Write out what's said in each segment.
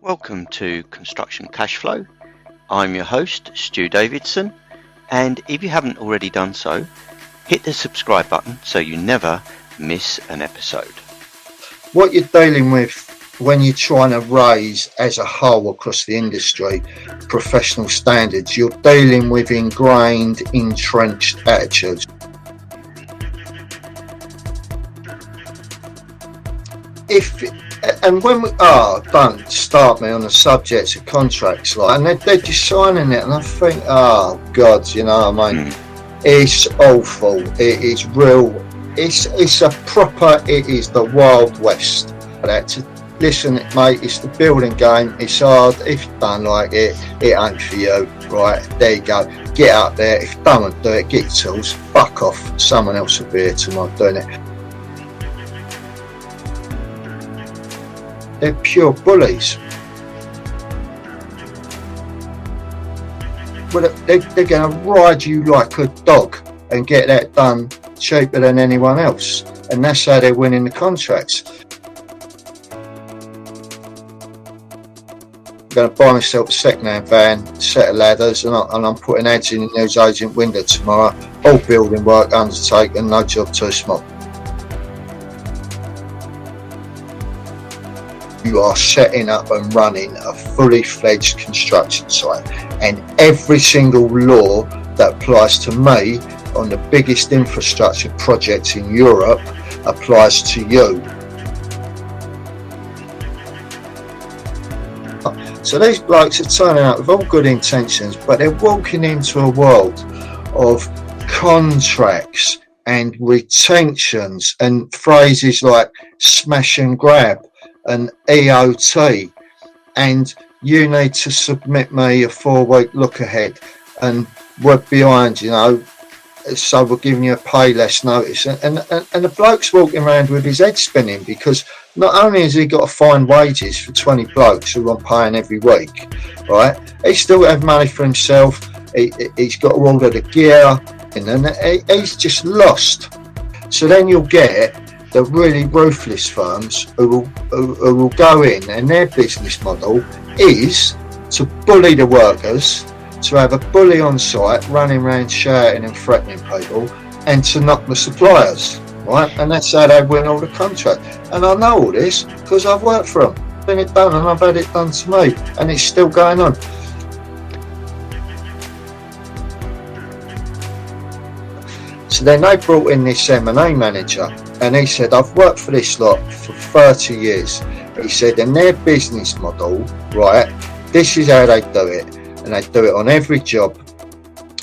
Welcome to Construction Cashflow. I'm your host, Stu Davidson, and if you haven't already done so, hit the subscribe button so you never miss an episode. What you're dealing with when you're trying to raise as a whole across the industry professional standards, you're dealing with ingrained, entrenched attitudes. Don't start me on the subject of contracts, and they're just signing it, and I think, oh God, you know what I mean? It's awful. It is real. It's the Wild West. Listen, mate, it's the building game. It's hard. If you don't like it, it ain't for you. Right, there you go. Get out there. If you don't do it, get your tools. Fuck off. Someone else will be here tomorrow doing it. They're pure bullies. Well, they're going to ride you like a dog and get that done cheaper than anyone else. And that's how they're winning the contracts. I'm going to buy myself a second-hand van, set of ladders, and I'm putting ads in the newsagent window tomorrow. All building work undertaken, no job too small. You are setting up and running a fully fledged construction site, and every single law that applies to me on the biggest infrastructure projects in Europe applies to you. So these blokes are turning up with all good intentions, but they're walking into a world of contracts and retentions and phrases like smash and grab and EOT, and you need to submit me a 4-week look ahead, and we're behind, you know, so we're giving you a pay less notice, and the bloke's walking around with his head spinning, because not only has he got to find wages for 20 blokes who I'm paying every week, right, he still have money for himself. He's got to order the gear, and he's just lost. So then you'll get the really ruthless firms who will go in, and their business model is to bully the workers, to have a bully on site running around shouting and threatening people, and to knock the suppliers, right? And that's how they win all the contracts. And I know all this because I've worked for them. I've been it done, and I've had it done to me, and it's still going on. So then they brought in this M&A manager, and he said, I've worked for this lot for 30 years. He said, and their business model, right, this is how they do it. And they do it on every job,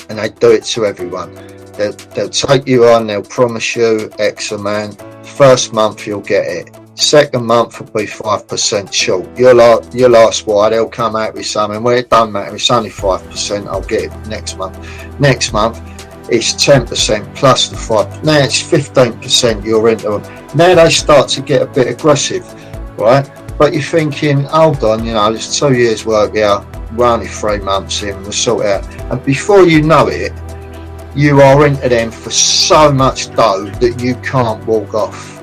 and they do it to everyone. They'll take you on, they'll promise you X amount. First month you'll get it. Second month will be 5% short. You'll ask why, they'll come out with something. Well, it don't matter, it's only 5%, I'll get it next month. Next month, it's 10% plus the 5%. Now it's 15% you're into them. Now they start to get a bit aggressive, right? But you're thinking, hold on, you know, there's 2 years work here, we're only 3 months in, we'll sort it out. And before you know it, you are into them for so much dough that you can't walk off.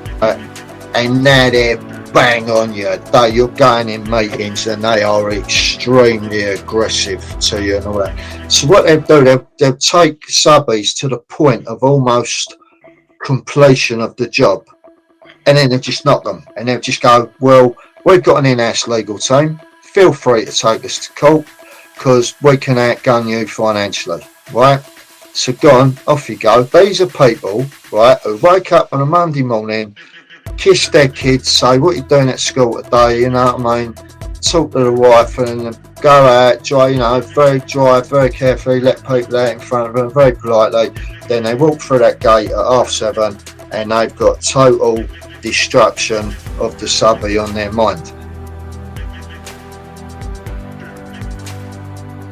And now they're bang on you. You're going in meetings and they are extremely aggressive to you and all that. So what they'll do, they'll take subbies to the point of almost completion of the job, and then they'll just knock them, and they'll just go, well, we've got an in-house legal team, feel free to take us to court because we can outgun you financially, right? So go on, off you go. These are people, right, who wake up on a Monday morning, kiss their kids, say, what are you doing at school today, you know what I mean? Talk to the wife and go out, dry, you know, very dry, very carefully, let people out in front of them, very politely. Then they walk through that gate at 7:30 and they've got total destruction of the subby on their mind.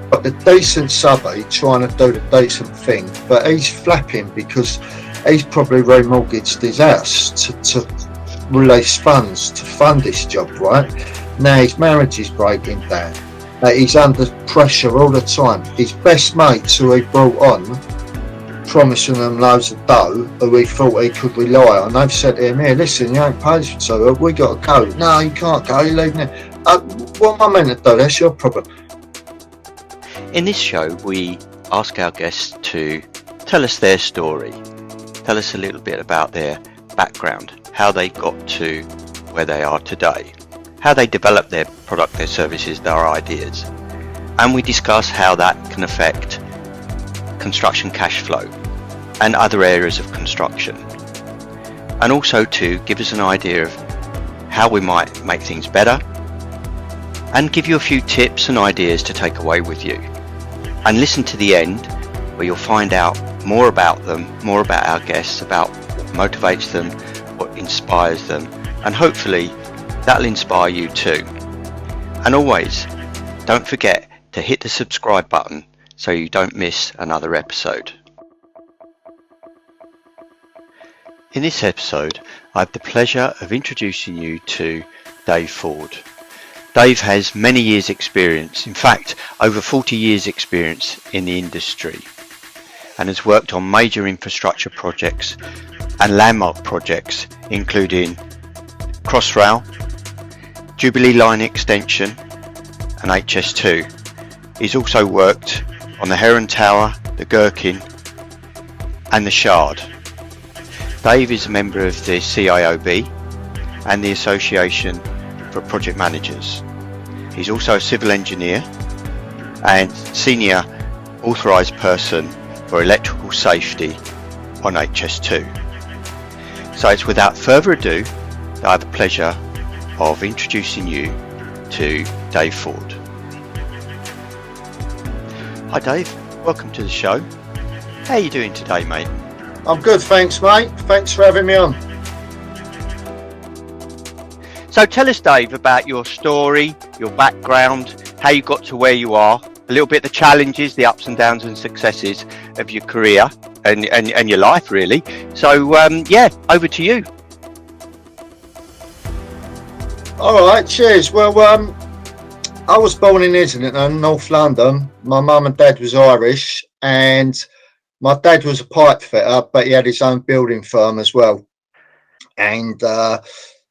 But the decent subby trying to do the decent thing, but he's flapping because he's probably remortgaged his house to release funds to fund this job, right? Now his marriage is breaking down. He's under pressure all the time. His best mates who he brought on, promising them loads of dough, who he thought he could rely on, they've said to him, here, listen, you ain't paid for 2 weeks, we got to go. No, you can't go, you're leaving it. What am I meant to do? That's your problem. In this show, we ask our guests to tell us their story, tell us a little bit about their background, how they got to where they are today, how they develop their product, their services, their ideas, and we discuss how that can affect construction cash flow and other areas of construction, and also to give us an idea of how we might make things better and give you a few tips and ideas to take away with you. And listen to the end, where you'll find out more about them, more about our guests, about what motivates them, what inspires them, and hopefully that'll inspire you too. And always, don't forget to hit the subscribe button so you don't miss another episode. In this episode, I have the pleasure of introducing you to Dave Forde. Dave has many years experience, in fact over 40 years experience in the industry, and has worked on major infrastructure projects and landmark projects including Crossrail, Jubilee Line Extension and HS2. He's also worked on the Heron Tower, the Gherkin and the Shard. Dave is a member of the CIOB and the Association for Project Managers. He's also a civil engineer and senior authorised person for electrical safety on HS2. So it's without further ado that I have the pleasure of introducing you to Dave Forde. Hi Dave, welcome to the show. How are you doing today, mate? I'm good, thanks, mate. Thanks for having me on. So tell us, Dave, about your story, your background, how you got to where you are, a little bit the challenges, the ups and downs and successes of your career and your life, really. So, over to you. All right, cheers. Well, I was born in Islington, North London. My mum and dad was Irish, and my dad was a pipe fitter, but he had his own building firm as well. And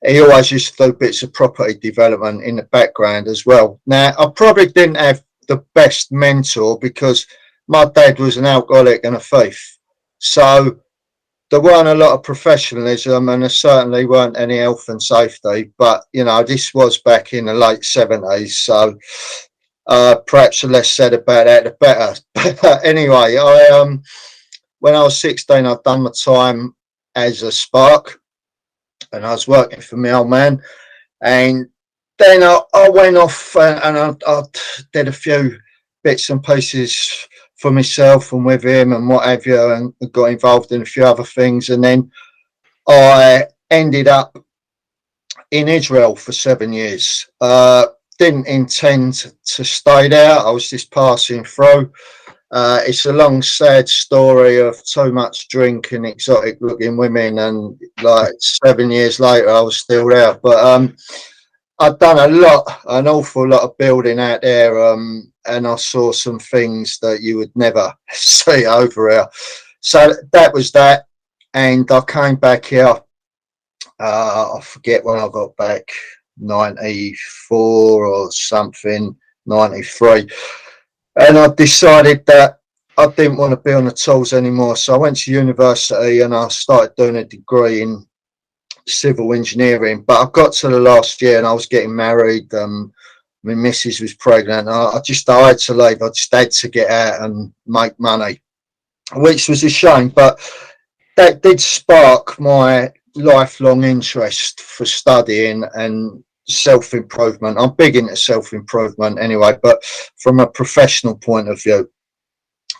he always used to do bits of property development in the background as well. Now, I probably didn't have the best mentor because my dad was an alcoholic and a thief. So there weren't a lot of professionalism, and there certainly weren't any health and safety. But, you know, this was back in the late 70s. So perhaps the less said about that, the better. But anyway, when I was 16, I'd done my time as a spark, and I was working for my old man. And then I went off and I did a few bits and pieces for myself and with him and what have you, and got involved in a few other things. And then I ended up in Israel for 7 years. Didn't intend to stay there. I was just passing through. It's a long, sad story of too much drink and exotic looking women, and like 7 years later I was still there. But I'd done an awful lot of building out there, and I saw some things that you would never see over here. So that was that, and I came back here. I forget when I got back, 94 or something, 93. And I decided that I didn't want to be on the tools anymore. So I went to university and I started doing a degree in civil engineering. But I got to the last year and I was getting married. My missus was pregnant. I had to leave. I just had to get out and make money, which was a shame. But that did spark my lifelong interest for studying and self-improvement. I'm big into self-improvement anyway, but from a professional point of view,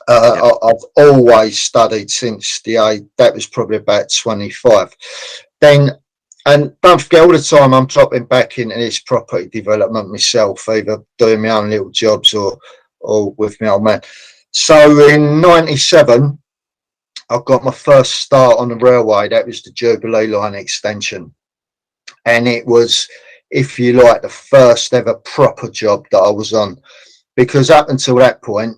I've always studied since the age that was probably about 25. Then, and don't forget, all the time I'm dropping back into this property development myself, either doing my own little jobs or with my old man. So in 97 I got my first start on the railway. That was the Jubilee Line Extension, and it was, if you like, the first ever proper job that I was on, because up until that point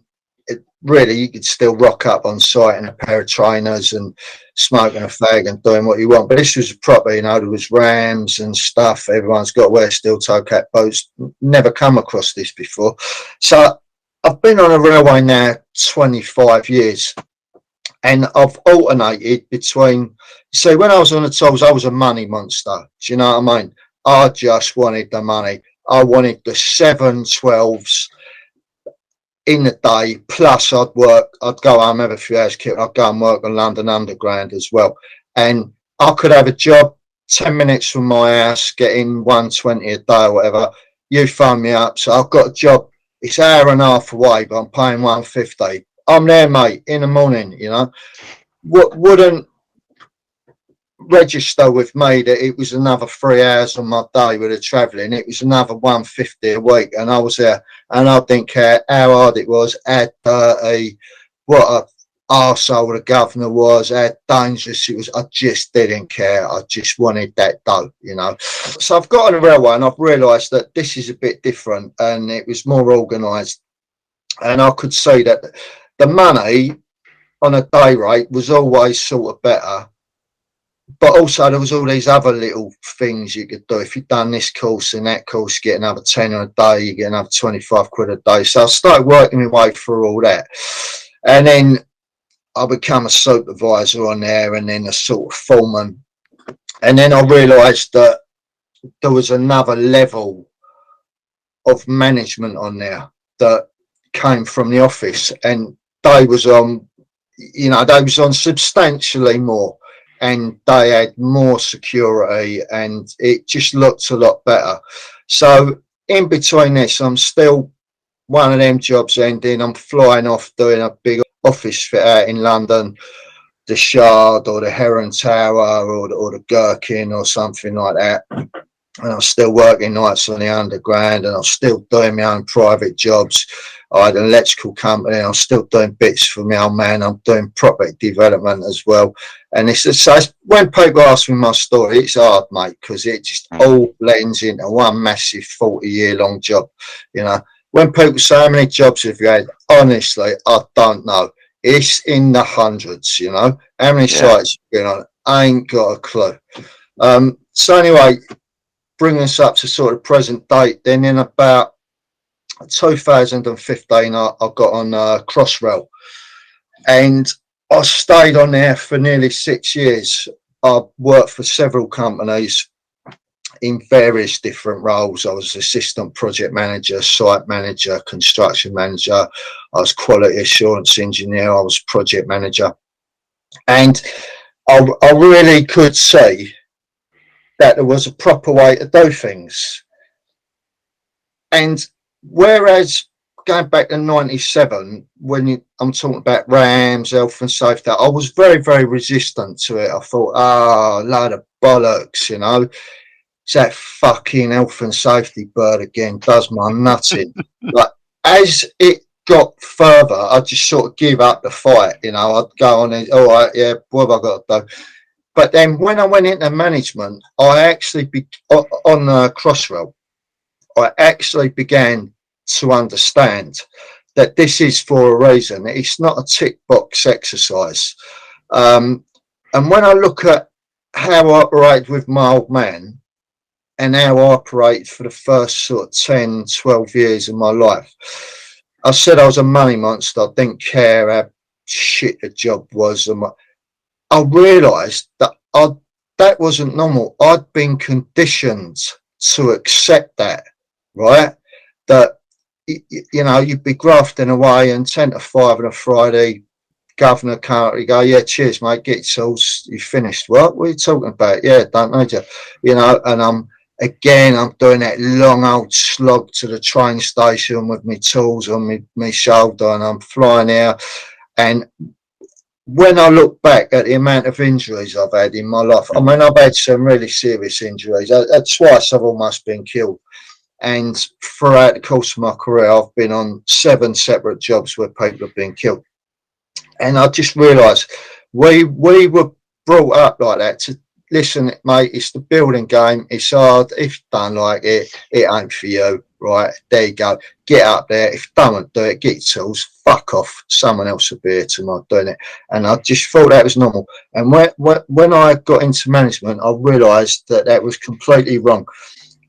really you could still rock up on site in a pair of trainers and smoking a fag and doing what you want. But this was proper, you know, there was rams and stuff. Everyone's got to wear steel toe cap boots. Never come across this before. So I've been on a railway now 25 years. And I've alternated between, so when I was on the tools, I was a money monster. Do you know what I mean? I just wanted the money. I wanted the 7/12s in the day, plus I'd go home every few hours, I'd go and work on London Underground as well. And I could have a job 10 minutes from my house, getting 120 a day or whatever. You phone me up, so I've got a job, it's an hour and a half away, but I'm paying 150. I'm there, mate, in the morning, you know. Wouldn't register with me that it was another 3 hours on my day with the travelling. It was another 150 a week, and I was there, and I didn't care how hard it was, how dirty, what a arsehole the governor was, how dangerous it was. I just didn't care. I just wanted that dough, you know. So I've got on the railway, and I've realised that this is a bit different, and it was more organised, and I could see that the money on a day rate was always sort of better, but also there was all these other little things you could do. If you'd done this course and that course, you get another 10 a day, you get another 25 quid a day. So I started working my way through all that, and then I become a supervisor on there, and then a sort of foreman, and then I realised that there was another level of management on there that came from the office, and they was on, you know, they was on substantially more, and they had more security, and it just looked a lot better. So in between this, I'm still, one of them jobs ending, I'm flying off doing a big office fit out in London, the Shard or the Heron Tower or the Gherkin or something like that. And I'm still working nights on the Underground, and I'm still doing my own private jobs. I had an electrical company, and I'm still doing bits for my old man. I'm doing property development as well. And so when people ask me my story, it's hard, mate, because it just all blends into one massive 40-year-long job. You know, when people say, how many jobs have you had? Honestly, I don't know. It's in the hundreds, you know. How many sites you've been on? I ain't got a clue. So anyway, bringing us up to sort of present date, then in about 2015 I got on Crossrail, and I stayed on there for nearly 6 years. I worked for several companies in various different roles. I was assistant project manager, site manager, construction manager, I was quality assurance engineer, I was project manager, and I really could see that there was a proper way to do things. And whereas going back to 97, when I'm talking about rams, health and safety, I was very, very resistant to it. I thought, load of bollocks, you know. It's that fucking health and safety bird again, does my nuts in. Like, as it got further, I just sort of give up the fight, you know. I'd go on and, all right, yeah, what have I got to do? But then when I went into management, I actually, on Crossrail, I actually began to understand that this is for a reason. It's not a tick box exercise. And when I look at how I operated with my old man and how I operated for the first sort of 10, 12 years of my life, I said I was a money monster. I didn't care how shit the job was. I realised that that wasn't normal. I'd been conditioned to accept that, right? That, you know, you'd be grafting away, and 10 to 5 on a Friday, governor can't go, yeah, cheers, mate, get your tools, you finished. What are you talking about? Yeah, don't need you. You know, and I'm doing that long old slog to the train station with my tools on my shoulder, and I'm flying out. And when I look back at the amount of injuries I've had in my life, I mean, I've had some really serious injuries. Twice I've almost been killed. And throughout the course of my career, I've been on 7 separate jobs where people have been killed. And I just realised we were brought up like that to, listen, mate, it's the building game. It's hard. If you don't like it, it ain't for you. Right, there you go. Get up there. If you don't do it, get your tools. fuck off, someone else will be here tomorrow doing it. And I just thought that was normal. And when I got into management, I realised that was completely wrong.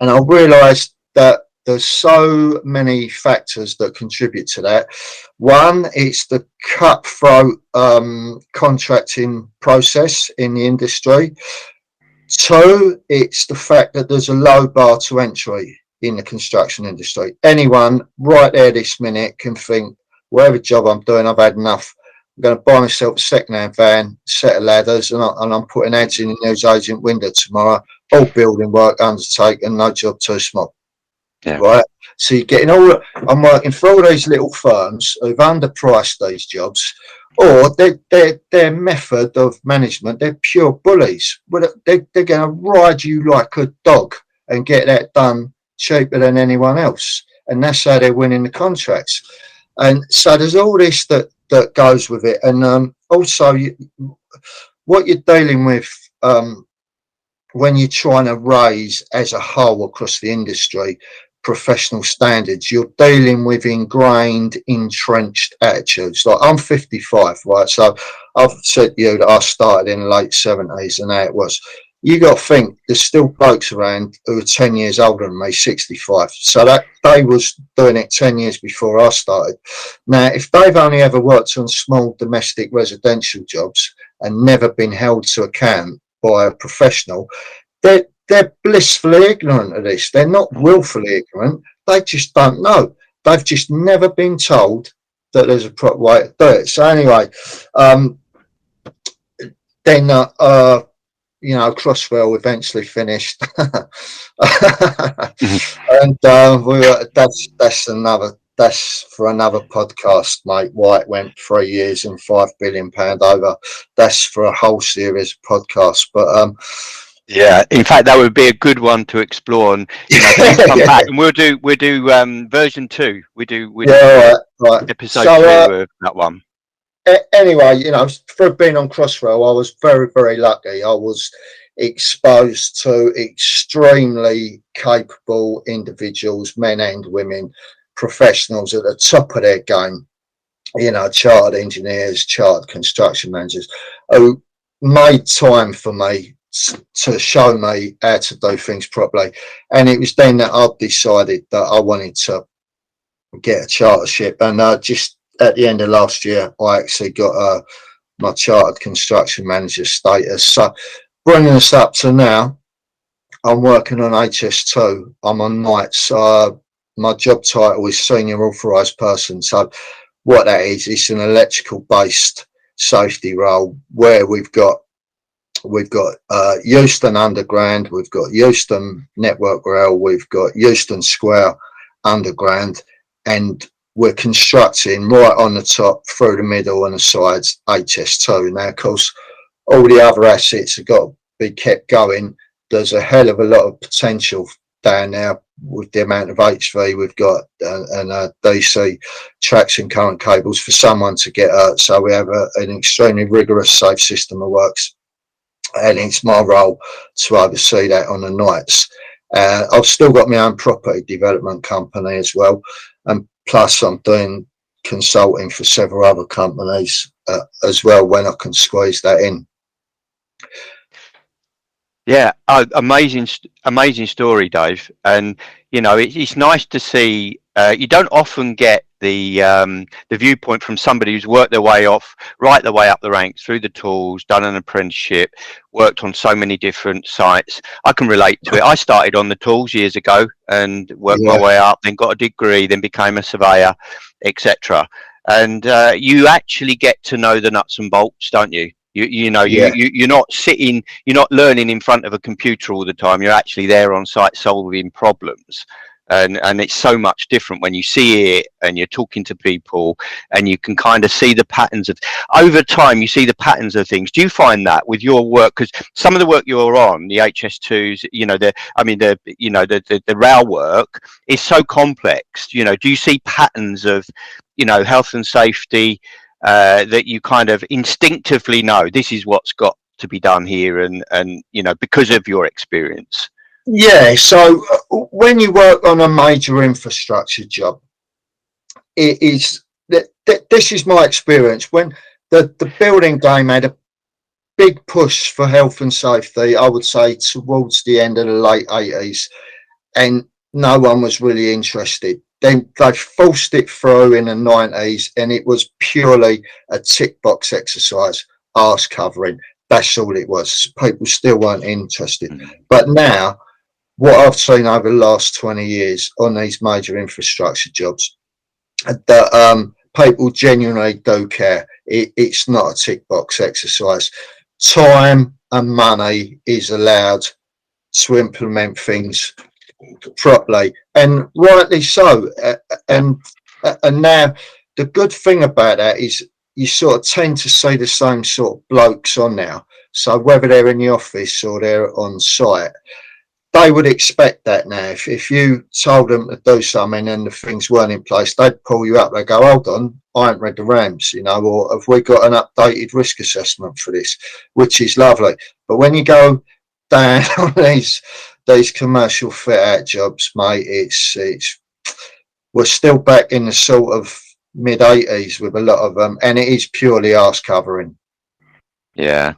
And I realised that there's so many factors that contribute to that. One, it's the cutthroat contracting process in the industry. Two, it's the fact that there's a low bar to entry in the construction industry. Anyone right there this minute can think, whatever job I'm doing, I've had enough. I'm going to buy myself a second-hand van, set of ladders, and I'm putting ads in the newsagent window tomorrow. All building work undertaken, no job too small. Yeah. Right. So you're getting I'm working for all these little firms who've underpriced these jobs, or their method of management, they're pure bullies. They're going to ride you like a dog and get that done cheaper than anyone else. And that's how they're winning the contracts. And so there's all this that goes with it. And also what you're dealing with when you're trying to raise as a whole across the industry professional standards, you're dealing with ingrained, entrenched attitudes. Like, I'm 55, right? So I've said to you that I started in the late 70s, and how it was. You got to think there's still blokes around who are 10 years older than me, 65. So that they was doing it 10 years before I started. Now, if they've only ever worked on small domestic residential jobs and never been held to account by a professional, they're blissfully ignorant of this. They're not willfully ignorant. They just don't know. They've just never been told that there's a proper way to do it. So anyway, then Crossrail eventually finished, and that's for another podcast, mate. Why it went 3 years and £5 billion over. That's for a whole series of podcasts. But yeah, in fact, that would be a good one to explore, and please come back, and we'll do version 2. We do right. Episode 2 of that one. Anyway, for being on Crossrail, I was very, very lucky. I was exposed to extremely capable individuals, men and women, professionals at the top of their game. Chartered engineers, chartered construction managers, who made time for me to show me how to do things properly. And it was then that I decided that I wanted to get a chartership, and just at the end of last year I actually got my chartered construction manager status. So bringing us up to now, I'm working on HS2. I'm on nights. My job title is senior authorised person. So what that is, it's an electrical based safety role where we've got Euston Underground, we've got Euston Network Rail, we've got Euston Square Underground, and we're constructing right on the top, through the middle and the sides, HS2. Now, of course, all the other assets have got to be kept going. There's a hell of a lot of potential down there with the amount of HV we've got and DC traction current cables for someone to get hurt. So we have an extremely rigorous safe system of works. And it's my role to oversee that on the nights. I've still got my own property development company as well, and plus I'm doing consulting for several other companies as well when I can squeeze that in. Yeah, amazing story, Dave. And it's nice to see. You don't often get the viewpoint from somebody who's worked their way right the way up the ranks through the tools, done an apprenticeship, worked on so many different sites. I can relate to it. I started on the tools years ago and worked my way up, then got a degree, then became a surveyor, etc. And you actually get to know the nuts and bolts, don't you? You're not sitting, you're not learning in front of a computer all the time. You're actually there on site solving problems. And it's so much different when you see it and you're talking to people and you can kind of see the patterns of, over time you see the patterns of things. Do you find that with your work? Because some of the work you're on, the HS2s, the rail work is so complex. Do you see patterns of, health and safety that you kind of instinctively know this is what's got to be done here, and because of your experience? Yeah, so when you work on a major infrastructure job, it is that this is my experience. When the building game had a big push for health and safety, I would say towards the end of the late 80s, and no one was really interested. Then they forced it through in the 90s, and it was purely a tick box exercise, arse covering. That's all it was. People still weren't interested. But now, what I've seen over the last 20 years on these major infrastructure jobs, that people genuinely do care. It's not a tick box exercise. Time and money is allowed to implement things properly, and rightly so. And now the good thing about that is you sort of tend to see the same sort of blokes on now. So whether they're in the office or they're on site, they would expect that now. If you told them to do something and the things weren't in place, they'd pull you up. They go, hold on, I haven't read the RAMs, you know, or have we got an updated risk assessment for this, which is lovely. But when you go down on these commercial fit out jobs, mate, it's we're still back in the sort of mid 80s with a lot of them, and it is purely arse covering. Yeah,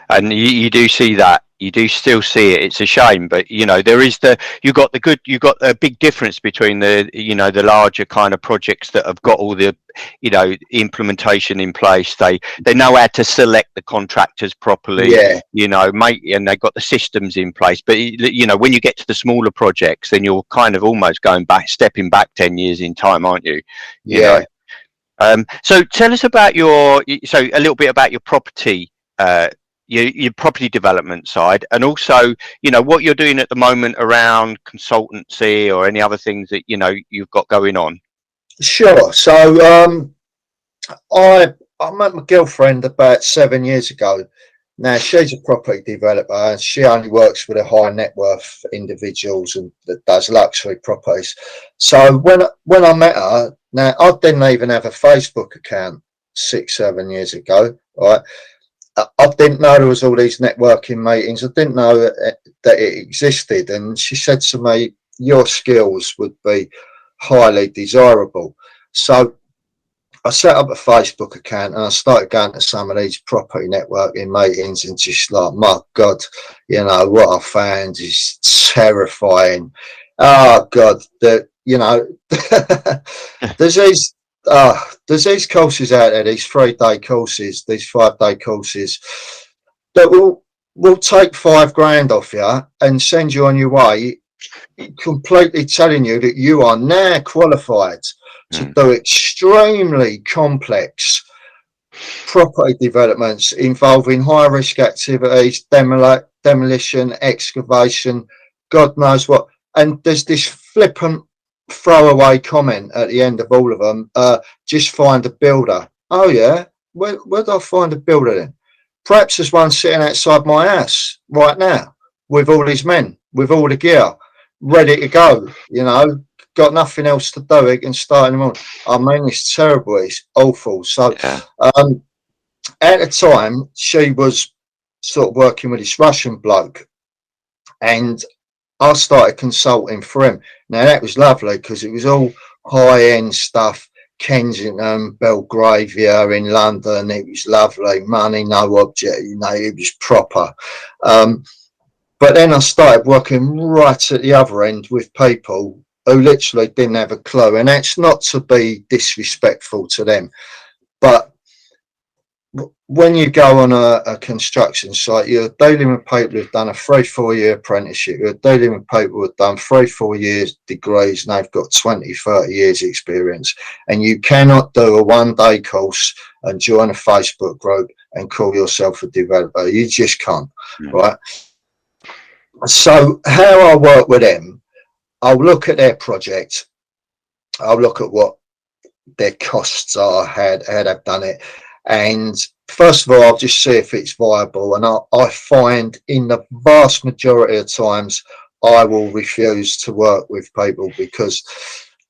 and you do see that. You do still see it. It's a shame, but you know there is you got a big difference between the larger kind of projects that have got all the implementation in place. They know how to select the contractors properly. Yeah. And they've got the systems in place. But when you get to the smaller projects, then you're kind of almost stepping back 10 years in time, aren't you? Yeah. So tell us about a little bit about your property. Your property development side, and also what you're doing at the moment around consultancy or any other things that you've got going on. Sure. So I met my girlfriend about 7 years ago. Now she's a property developer, and she only works with a high net worth individuals and that does luxury properties. So when I met her, now I didn't even have a Facebook account 6-7 years ago, right? I didn't know there was all these networking meetings. I didn't know that it existed. And she said to me, your skills would be highly desirable. So I set up a Facebook account and I started going to some of these property networking meetings, and just like, my God, what I found is terrifying. Oh God, there's these courses out there, these 3-day courses, these 5-day courses that will take $5,000 off you and send you on your way, completely telling you that you are now qualified to do extremely complex property developments involving high risk activities, demolition, excavation, God knows what. And there's this flippant throwaway comment at the end of all of them, just find a builder. Oh yeah, where do I find a builder then? Perhaps there's one sitting outside my house right now with all these men, with all the gear ready to go, got nothing else to do. It can start in the morning. I mean, it's terrible, it's awful. So at the time she was sort of working with this Russian bloke, and I started consulting for him. Now that was lovely because it was all high-end stuff, Kensington, Belgravia in London. It was lovely, money, no object, it was proper. But then I started working right at the other end with people who literally didn't have a clue. And that's not to be disrespectful to them, but when you go on a construction site, you're dealing with people who've done a 3-4 year apprenticeship. You're dealing with people who've done 3-4 years degrees and they've got 20-30 years experience. And you cannot do a 1-day course and join a Facebook group and call yourself a developer. You just can't, right? So how I work with them, I'll look at their project. I'll look at what their costs are, how they've done it. And first of all, I'll just see if it's viable. And I find in the vast majority of times, I will refuse to work with people because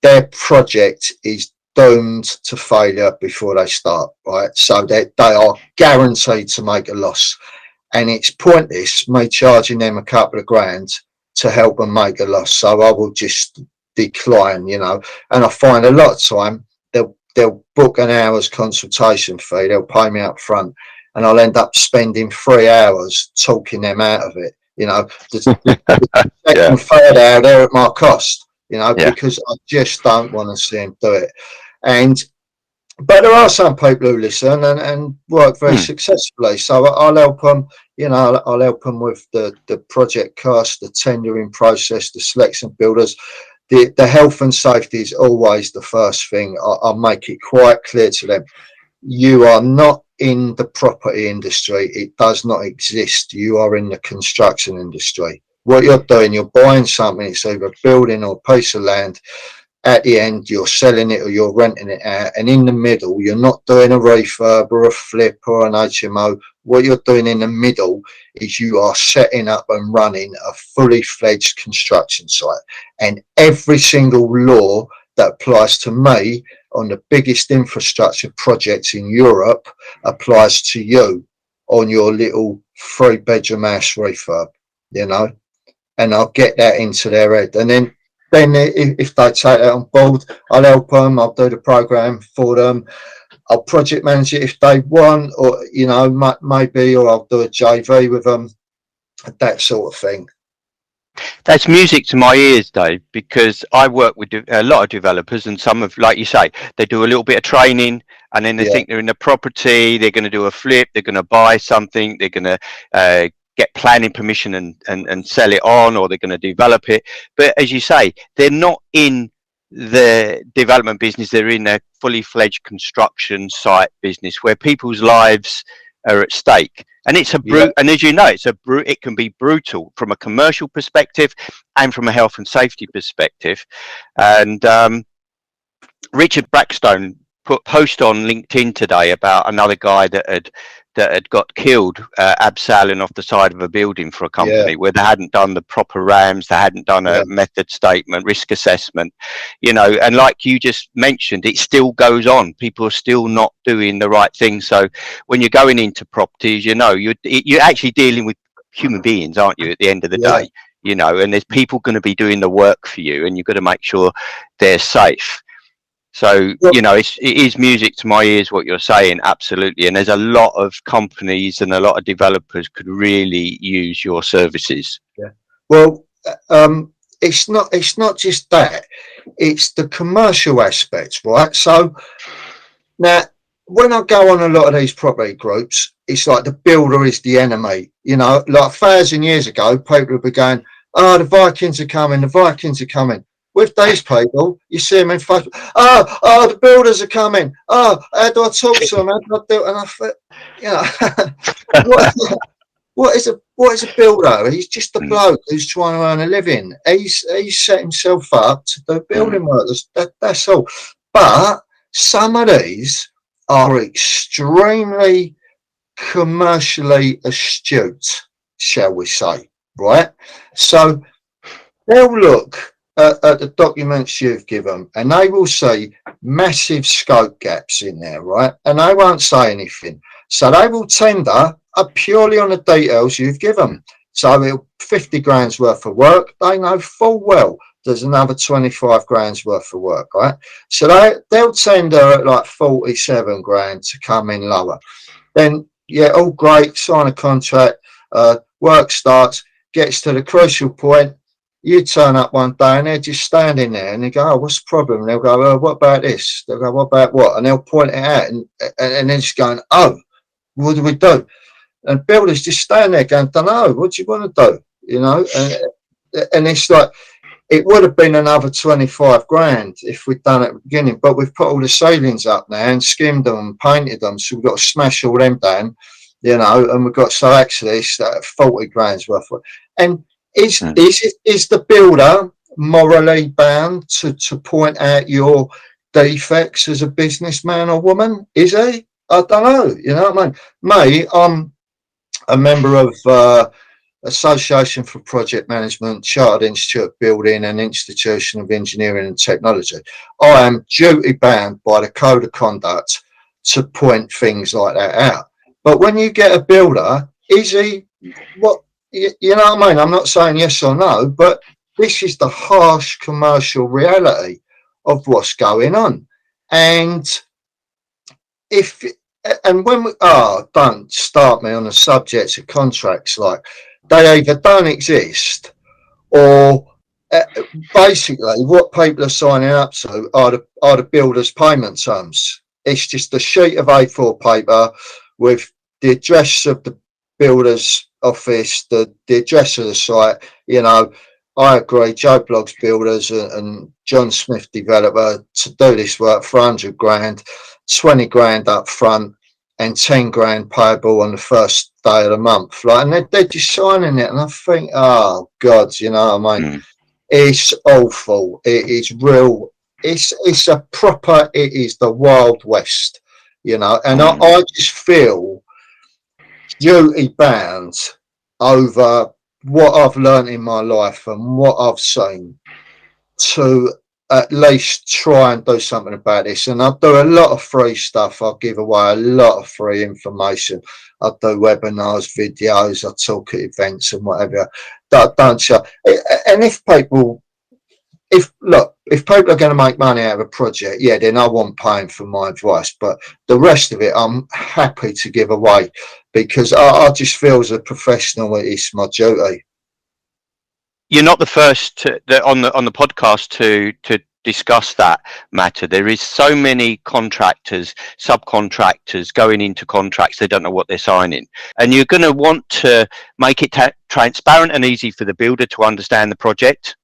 their project is doomed to failure before they start, right? So they are guaranteed to make a loss. And it's pointless me charging them a couple of grand to help them make a loss. So I will just decline, And I find a lot of time, they'll book an hour's consultation fee, they'll pay me up front, and I'll end up spending 3 hours talking them out of it. You know, the second, third hour, they're at my cost, you know, because I just don't want to see them do it. But there are some people who listen and work very successfully. So I'll help them, you know, I'll help them with the project cost, the tendering process, the selection builders. The health and safety is always the first thing. I'll make it quite clear to them. You are not in the property industry. It does not exist. You are in the construction industry. What you're doing, you're buying something, it's either a building or a piece of land. At the end, you're selling it or you're renting it out. And in the middle, you're not doing a refurb or a flip or an HMO. What you're doing in the middle is you are setting up and running a fully fledged construction site. And every single law that applies to me on the biggest infrastructure projects in Europe applies to you on your little 3-bedroom house refurb, you know, and I'll get that into their head. And then if they take that on board, I'll help them, I'll do the program for them, I'll project manage it if they want, or, you know, maybe, or I'll do a JV with them, that sort of thing. That's music to my ears, Dave, because I work with a lot of developers, and some of, like you say, they do a little bit of training and then they think they're in the property, they're going to do a flip, they're going to buy something, they're going to get planning permission and sell it on, or they're going to develop it. But as you say, they're not in the development business, they're in a fully fledged construction site business where people's lives are at stake. And it's and as you know, it can be brutal from a commercial perspective and from a health and safety perspective. And Richard Brackstone put a post on LinkedIn today about another guy that had got killed abseiling off the side of a building for a company where they hadn't done the proper RAMs, they hadn't done a method statement, risk assessment, you know. And like you just mentioned, it still goes on. People are still not doing the right thing. So when you're going into properties, you know, you're actually dealing with human beings, aren't you, at the end of the day, you know, and there's people going to be doing the work for you, and you've got to make sure they're safe. So, you know, it is music to my ears what you're saying, absolutely. And there's a lot of companies and a lot of developers could really use your services. Yeah. Well, it's not just that. It's the commercial aspects, right? So now, when I go on a lot of these property groups, it's like the builder is the enemy. You know, like 1,000 years ago, people would be going, "Oh, the Vikings are coming, the Vikings are coming." With these people, you see them in Facebook. Oh, the builders are coming. Oh, how do I talk to them? How do I do it? And I thought, you know, what is a builder? He's just a bloke who's trying to earn a living. He's set himself up to do building work. That's all. But some of these are extremely commercially astute, shall we say, right? So they'll look at the documents you've given, and they will see massive scope gaps in there, right? And they won't say anything. So they will tender purely on the details you've given. So 50 grand's worth of work, they know full well there's another 25 grand's worth of work, right? So they'll tender at like 47 grand to come in lower. Then, all great, sign a contract, work starts, gets to the crucial point. You turn up one day and they're just standing there and they go, "Oh, what's the problem?" And they'll go, "Oh, what about this?" They'll go, "What about what?" And they'll point it out and they're just going, "Oh, what do we do?" And builders just stand there going, "Don't know, what do you want to do?" You know, and it's like, it would have been another 25 grand if we'd done it at the beginning, but we've put all the ceilings up now and skimmed them and painted them, so we've got to smash all them down, you know, and we've got, so actually it's 40 grand's worth of, and is the builder morally bound to point out your defects as a businessman or woman? Is he? I don't know. You know what I mean? Me, I'm a member of Association for Project Management, Chartered Institute of Building, and Institution of Engineering and Technology. I am duty bound by the code of conduct to point things like that out. But when you get a builder, is he what? You know what I mean? I'm not saying yes or no, but this is the harsh commercial reality of what's going on. And if and when we don't start me on the subject of contracts, like they either don't exist or basically what people are signing up to are the builder's payment terms. It's just a sheet of A4 paper with the address of the builder's office, the address of the site. You know, I agree, Joe Bloggs Builders and John Smith Developer to do this work for 100 grand, 20 grand up front, and 10 grand payable on the first day of the month. Like, and they're just signing it, and I think, oh God, you know what I mean? It's awful. It is real. It's a proper. It is the Wild West, you know. And I just feel duty bound over what I've learned in my life and what I've seen to at least try and do something about this. And I do a lot of free stuff. I give away a lot of free information. I do webinars, videos, I talk at events and whatever. Don't show. And if people are going to make money out of a project, yeah, then I want paying for my advice. But the rest of it, I'm happy to give away because I just feel as a professional, it's my duty. You're not the first on the podcast to discuss that matter. There is so many contractors, subcontractors going into contracts, they don't know what they're signing. And you're going to want to make it transparent and easy for the builder to understand the project.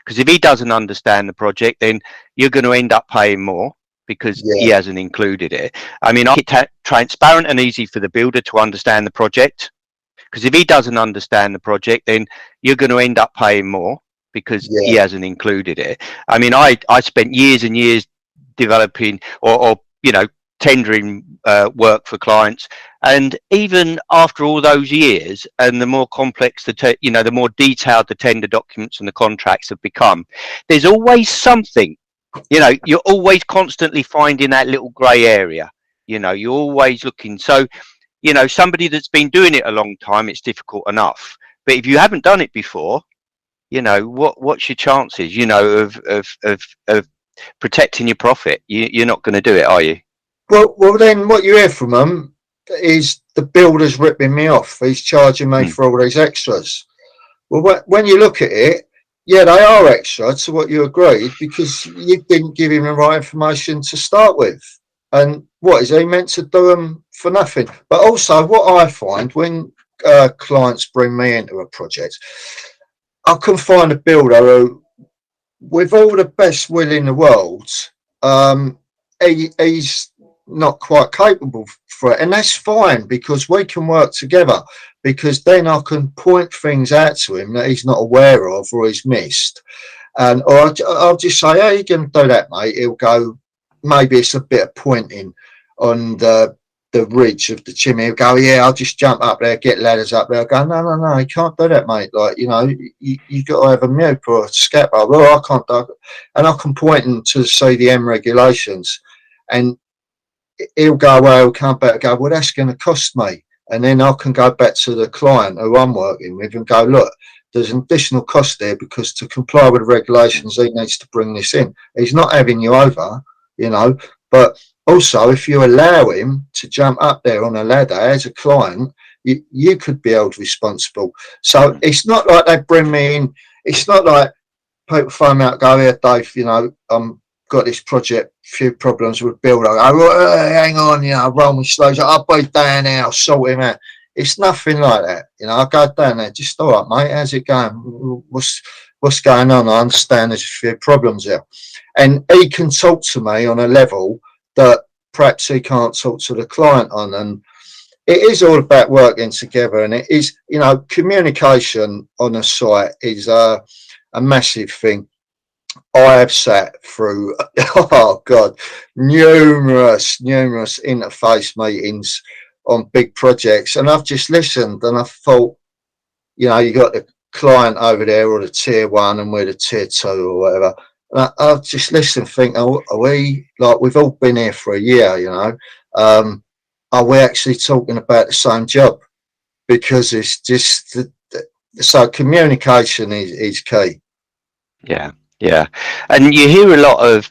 Because if he doesn't understand the project, then you're going to end up paying more because he hasn't included it. I mean, transparent and easy for the builder to understand the project. Because if he doesn't understand the project, then you're going to end up paying more because he hasn't included it. I mean, I spent years and years developing or you know, tendering work for clients. And even after all those years, and the more complex the more detailed the tender documents and the contracts have become, there's always something. You know, you're always constantly finding that little grey area. You know, you're always looking. So, you know, somebody that's been doing it a long time, it's difficult enough. But if you haven't done it before, you know, what's your chances? You know, of protecting your profit. You're not going to do it, are you? Well, then what you hear from them is the builder's ripping me off. He's charging me for all these extras. Well, when you look at it, yeah, they are extra to what you agreed because you didn't give him the right information to start with. And what is he meant to do them for nothing? But also, what I find when clients bring me into a project, I can find a builder who, with all the best will in the world, he's not quite capable for it, and that's fine because we can work together. Because then I can point things out to him that he's not aware of or he's missed, and or I'll just say, "How are you going to do that, mate?" He'll go, "Maybe it's a bit of pointing on the ridge of the chimney." He'll go, "Yeah, I'll just jump up there, get ladders up there." I'll go, No, you can't do that, mate. Like, you know, you got to have a MUP or a scaffold. Well, I can't do it. And I can point him to say the M regulations, and he'll go, "Well, he'll come back and go, well, that's going to cost me." And then I can go back to the client who I'm working with and go, "Look, there's an additional cost there because to comply with the regulations, he needs to bring this in." He's not having you over, you know, but also if you allow him to jump up there on a ladder as a client, you could be held responsible. So it's not like they bring me in. It's not like people phone me out, go, "Here, Dave, you know, got this project, few problems with builder." I go, "Hang on, you know, roll me slow. I'll be down there, I'll sort him out." It's nothing like that. You know, I go down there, just, "All right, mate, how's it going? What's going on? I understand there's a few problems here." And he can talk to me on a level that perhaps he can't talk to the client on. And it is all about working together. And it is, you know, communication on a site is a massive thing. I have sat through, oh God, numerous interface meetings on big projects, and I've just listened and I thought, you know, you got the client over there or the tier one and we're the tier two or whatever. And I've just listened, think, are we, like, we've all been here for a year, you know, are we actually talking about the same job? Because it's just, so communication is key. Yeah. And you hear a lot of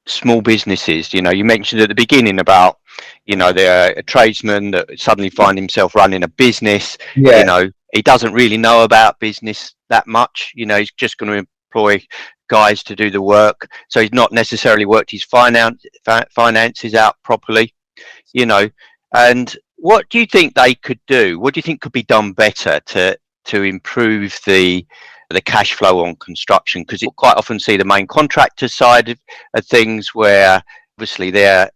small businesses. You know, you mentioned at the beginning about, you know, they're a tradesman that suddenly find himself running a business. You Yeah, know, he doesn't really know about business that much. You know, he's just going to employ guys to do the work, so he's not necessarily worked his finances out properly. You know, and what do you think they could do? What do you think could be done better to improve the cash flow on construction? Because you quite often see the main contractor side of things, where obviously they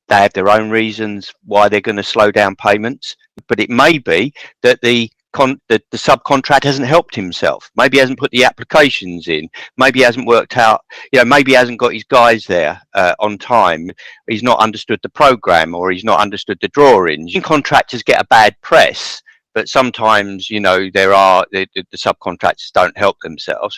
have their own reasons why they're going to slow down payments, but it may be that the subcontract hasn't helped himself. Maybe he hasn't put the applications in. Maybe he hasn't worked out. You know, maybe he hasn't got his guys there on time. He's not understood the program, or he's not understood the drawings. Contractors get a bad press, but sometimes, you know, the subcontractors don't help themselves,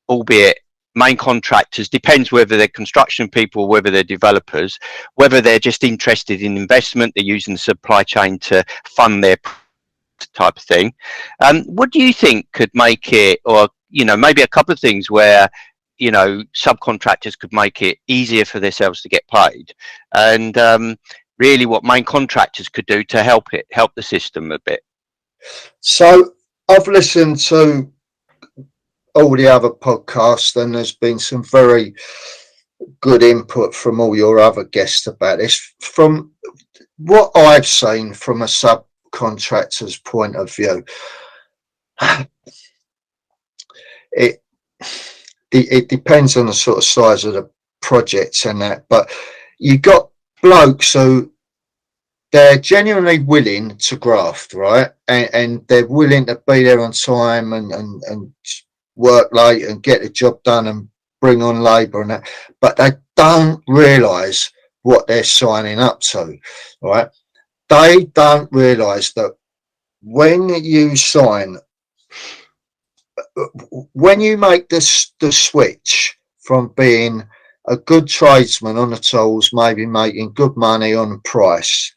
albeit main contractors, depends whether they're construction people, whether they're developers, whether they're just interested in investment, they're using the supply chain to fund their type of thing. What do you think could make it, or, you know, maybe a couple of things where, you know, subcontractors could make it easier for themselves to get paid, and really what main contractors could do to help the system a bit? so I've listened to all the other podcasts, and there's been some very good input from all your other guests about this. From what I've seen from a subcontractor's point of view, it depends on the sort of size of the projects and that, but you got blokes who they're genuinely willing to graft, right? And they're willing to be there on time and work late and get the job done and bring on labour and that, but they don't realise what they're signing up to, right? They don't realise that when you make the switch from being a good tradesman on the tools, maybe making good money on price,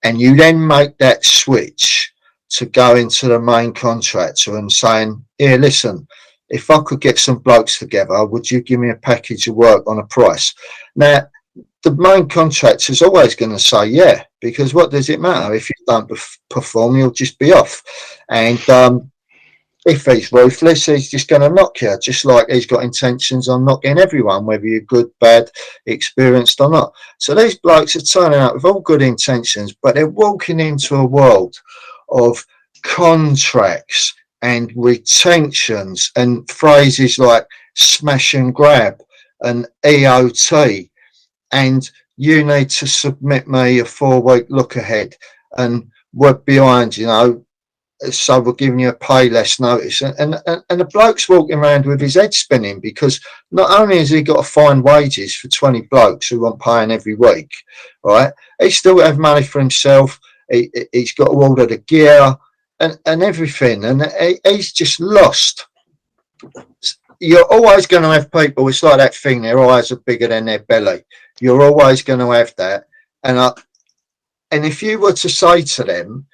and you then make that switch to go into the main contractor and saying, here, listen, if I could get some blokes together, would you give me a package of work on a price? Now, the main contractor is always going to say yeah, because what does it matter? If you don't perform, you'll just be off. And if he's ruthless, he's just going to knock you, just like he's got intentions on knocking everyone, whether you're good, bad, experienced or not. So these blokes are turning up with all good intentions, but they're walking into a world of contracts and retentions and phrases like smash and grab and EOT, and you need to submit me a 4-week look ahead, and we're behind, you know, so we're giving you a pay less notice. And the bloke's walking around with his head spinning, because not only has he got to find wages for 20 blokes who want paying every week, right, he's still got to have money for himself. He's got to order the gear and everything, and he's just lost. You're always going to have people, it's like that thing, their eyes are bigger than their belly. You're always going to have that. And if you were to say to them,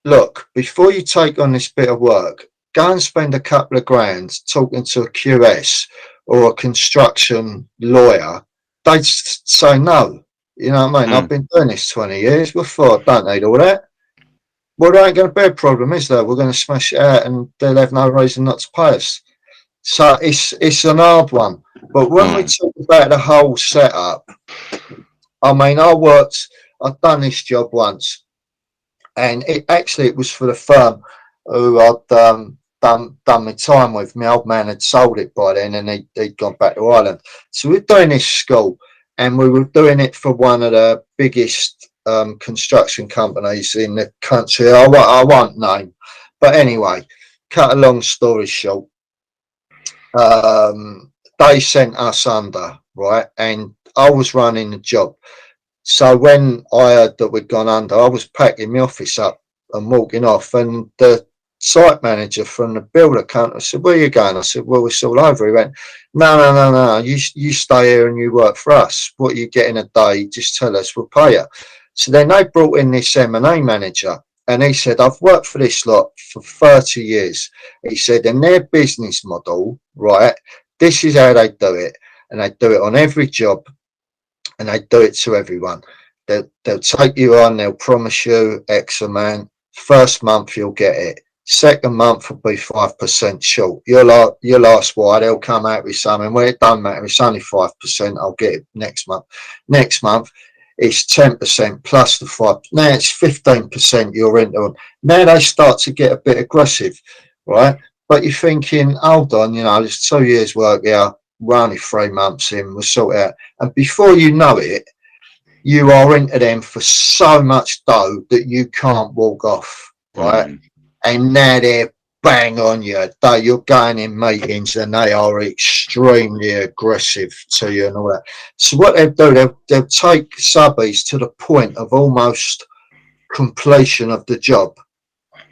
look, before you take on this bit of work, go and spend a couple of grand talking to a QS or a construction lawyer, they'd say no. You know what I mean? I've been doing this 20 years before, I don't need all that. Well, there ain't going to be a problem, is there? We're going to smash it out and they'll have no reason not to pay us. So it's an hard one. But when we talk about the whole setup, I mean, I've done this job once, and it was for the firm who I'd done my time with. My old man had sold it by then, and he'd gone back to Ireland. So we're doing this school, and we were doing it for one of the biggest construction companies in the country. I won't name, but anyway, cut a long story short, they sent us under, right, and I was running the job. So when I heard that we'd gone under, I was packing my office up and walking off, and the site manager from the builder came and said, where are you going? I said, well, it's all over. He went, no, you stay here and you work for us. What are you getting a day? Just tell us, we'll pay you. So then they brought in this M&A manager, and he said, I've worked for this lot for 30 years. He said, in their business model, right, this is how they do it. and they do it on every job, and they do it to everyone. They'll take you on, they'll promise you X amount. First month you'll get it. Second month will be 5% short. You'll ask why. They'll come out with something. Well, it don't matter. It's only 5%. I'll get it next month. Next month, it's 10% plus the 5. Now it's 15% you're into them. Now they start to get a bit aggressive, right? But you're thinking, hold on, there's 2 years work here. We're only 3 months in. We'll sort it out. And before you know it, you are into them for so much dough that you can't walk off, right? And now they're bang on you. You're going in meetings and they are extremely aggressive to you and all that. So what they'll do, they'll take subbies to the point of almost completion of the job,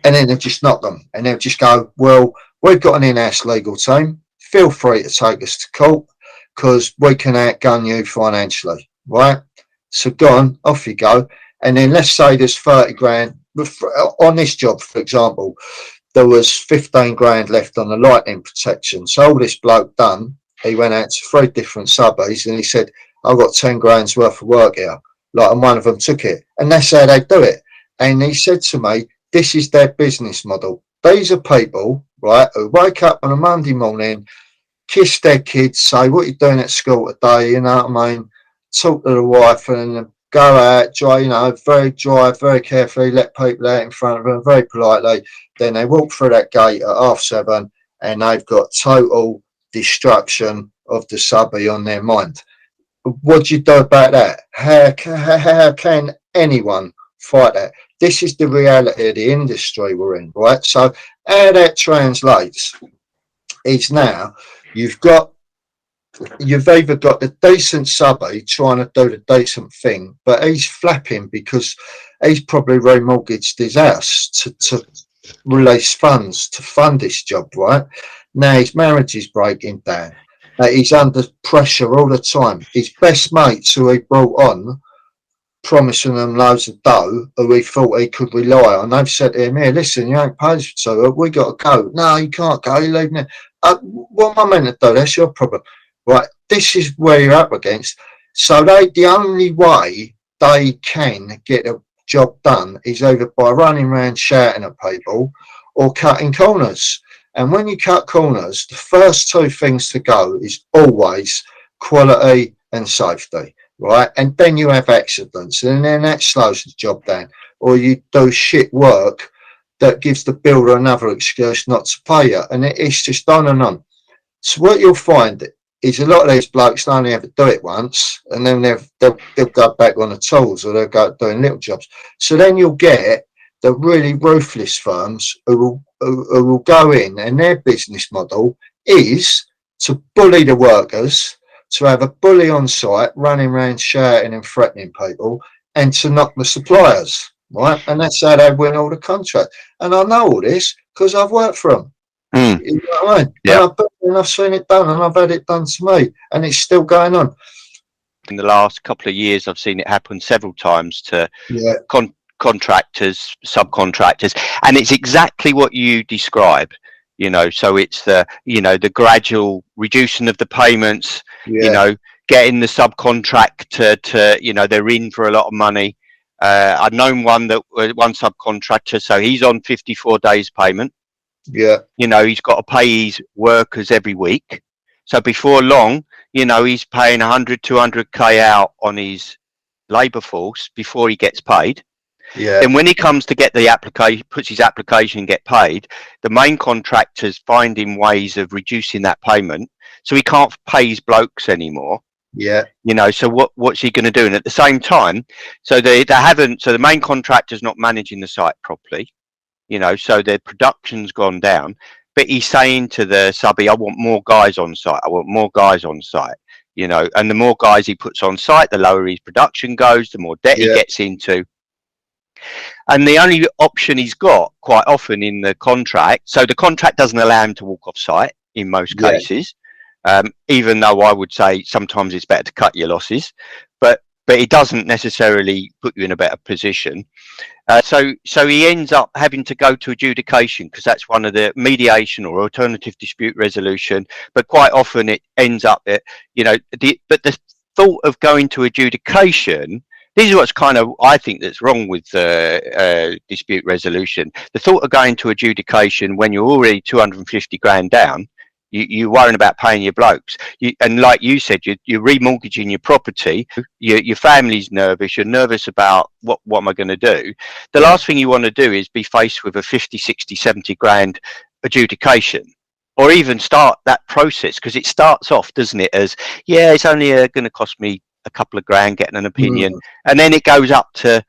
and then they'll just knock them, and they'll just go, well, we've got an in-house legal team. Feel free to take us to court because we can outgun you financially, right? So go on, off you go. And then let's say there's 30 grand. On this job, for example, there was 15 grand left on the lightning protection. So all this bloke done, he went out to 3 different subbies and he said, I've got 10 grand's worth of work here. And one of them took it. And that's how they do it. And he said to me, this is their business model. These are people, right, who wake up on a Monday morning, kiss their kids, say, what are you doing at school today? You know what I mean? Talk to the wife and go out, drive very carefully, let people out in front of them very politely. Then they walk through that gate at 7:30 and they've got total destruction of the subby on their mind. What do you do about that? How can anyone fight that? This is the reality of the industry we're in, right? So how that translates is now you've either got the decent subby trying to do the decent thing, but he's flapping because he's probably remortgaged his house to release funds to fund this job, right? Now his marriage is breaking down. He's under pressure all the time. His best mates who he brought on, promising them loads of dough, who he thought he could rely on, they've said to him, here, listen, you ain't paid so we got to go. No, you can't go, you're leaving it. What am I meant to do? That's your problem. Right, this is where you're up against. So the only way they can get a job done is either by running around shouting at people or cutting corners. And when you cut corners, the first 2 things to go is always quality and safety, right? And then you have accidents, and then that slows the job down. Or you do shit work that gives the builder another excuse not to pay you, and it's just on and on. So what you'll find is a lot of these blokes only ever do it once, and then they'll go back on the tools, or they'll go doing little jobs. So then you'll get the really ruthless firms who will go in, and their business model is to bully the workers, to have a bully on site running around shouting and threatening people, and to knock the suppliers, right? And that's how they win all the contracts. And I know all this because I've worked for them. You know what I mean? Yeah. And I've seen it done, and I've had it done to me, and it's still going on. In the last couple of years, I've seen it happen several times to contractors, subcontractors, and it's exactly what you describe. So it's the gradual reducing of the payments. Getting the subcontractor to they're in for a lot of money. I've known one subcontractor, so he's on 54 days payment. Yeah. He's got to pay his workers every week. So before long, he's paying 100, 200k out on his labour force before he gets paid. Yeah. Then when he comes to get the application, puts his application and get paid, the main contractor's finding ways of reducing that payment. So he can't pay his blokes anymore. Yeah. So what's he going to do? And at the same time, so the main contractor's not managing the site properly. So their production's gone down, but he's saying to the subby, I want more guys on site. I want more guys on site, and the more guys he puts on site, the lower his production goes, the more debt he gets into. And the only option he's got quite often in the contract, so the contract doesn't allow him to walk off site in most cases, even though I would say sometimes it's better to cut your losses. But but it doesn't necessarily put you in a better position. So he ends up having to go to adjudication, because that's one of the mediation or alternative dispute resolution. But quite often it ends up at, but the thought of going to adjudication, this is what's kind of, I think, that's wrong with dispute resolution. The thought of going to adjudication when you're already 250 grand down, you're worrying about paying your blokes. And like you said, you're remortgaging your property. Your family's nervous. You're nervous about what am I going to do? The last thing you want to do is be faced with a 50, 60, 70 grand adjudication, or even start that process, because it starts off, doesn't it, as, yeah, it's only going to cost me a couple of grand getting an opinion. And then it goes up to,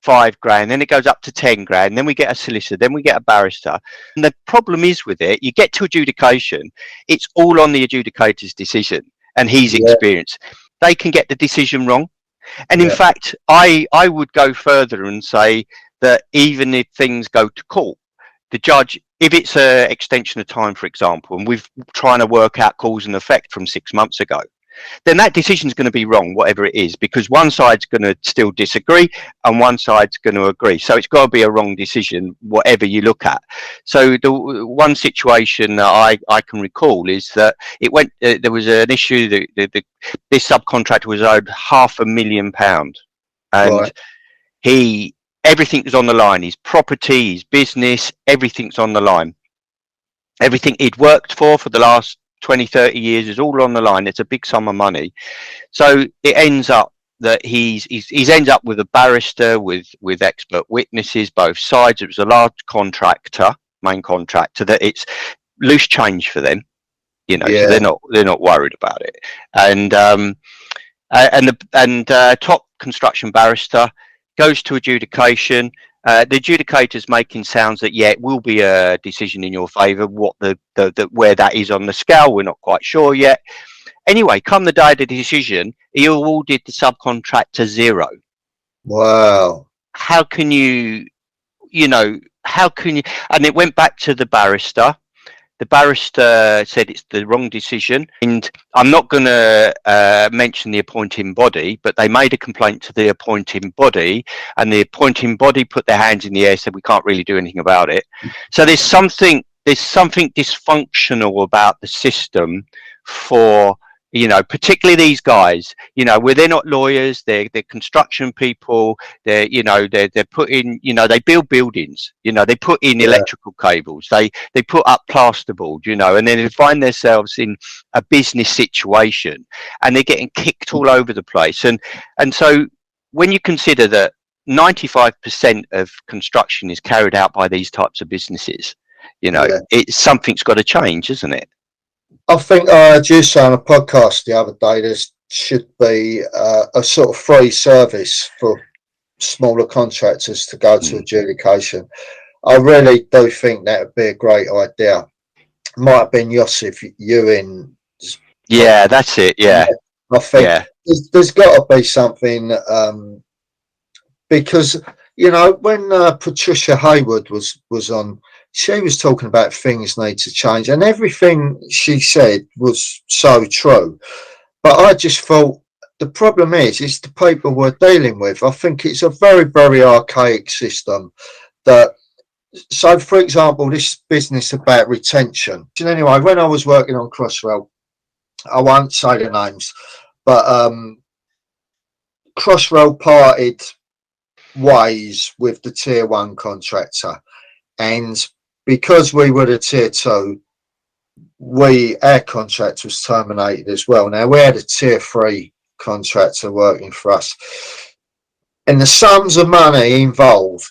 5 grand, then it goes up to 10 grand, then we get a solicitor, then we get a barrister. And the problem is with it, you get to adjudication, it's all on the adjudicator's decision and his experience. They can get the decision wrong. And in fact, I would go further and say that even if things go to court, the judge, if it's an extension of time, for example, and we've trying to work out cause and effect from 6 months ago, then that decision is going to be wrong, whatever it is, because one side's going to still disagree and one side's going to agree. So it's got to be a wrong decision, whatever you look at. So the one situation that I can recall is that it went. There was an issue that this subcontractor was owed £500,000, and everything was on the line. His property, his business, everything's on the line. Everything he'd worked for the last 20, 30 years is all on the line. It's a big sum of money. So it ends up that he's ends up with a barrister, with expert witnesses, both sides. It was a large contractor, main contractor, that it's loose change for them, so they're not worried about it. And the top construction barrister goes to adjudication. The adjudicator's making sounds that it will be a decision in your favour. What where that is on the scale, we're not quite sure yet. Anyway, come the day of the decision, he awarded the subcontractor zero. Wow! How can you? How can you? And it went back to the barrister. The barrister said it's the wrong decision, and I'm not going to mention the appointing body, but they made a complaint to the appointing body, and the appointing body put their hands in the air, said we can't really do anything about it. So there's something dysfunctional about the system for, particularly these guys, where they're not lawyers, they're construction people, they're putting, they build buildings, they put in electrical cables, they put up plasterboard, and then they find themselves in a business situation and they're getting kicked all over the place. And so when you consider that 95% of construction is carried out by these types of businesses, something's got to change, isn't it? I think I heard you say on a podcast the other day there should be a sort of free service for smaller contractors to go to adjudication. I really do think that would be a great idea. Might have been Yosef Ewing. Yeah, that's it. Yeah, I think there's got to be something because when Patricia Hayward was on. She was talking about things need to change, and everything she said was so true. But I just thought the problem is the people we're dealing with. I think it's a very, very archaic system. So, for example, this business about retention. Anyway, when I was working on Crossrail, I won't say the names, but Crossrail parted ways with the Tier 1 contractor, and because we were the Tier 2, our contract was terminated as well. Now, we had a Tier 3 contractor working for us, and the sums of money involved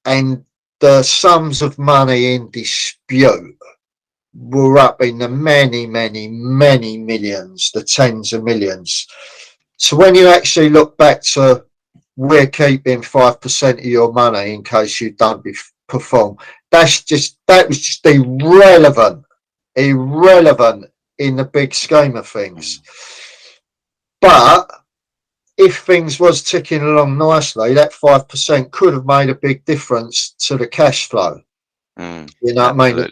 and the sums of money in dispute were up in the many, many, many millions, the tens of millions. So when you actually look back to we're keeping 5% of your money in case you don't perform, that was just irrelevant in the big scheme of things. But if things was ticking along nicely, that 5% could have made a big difference to the cash flow. You know what I mean?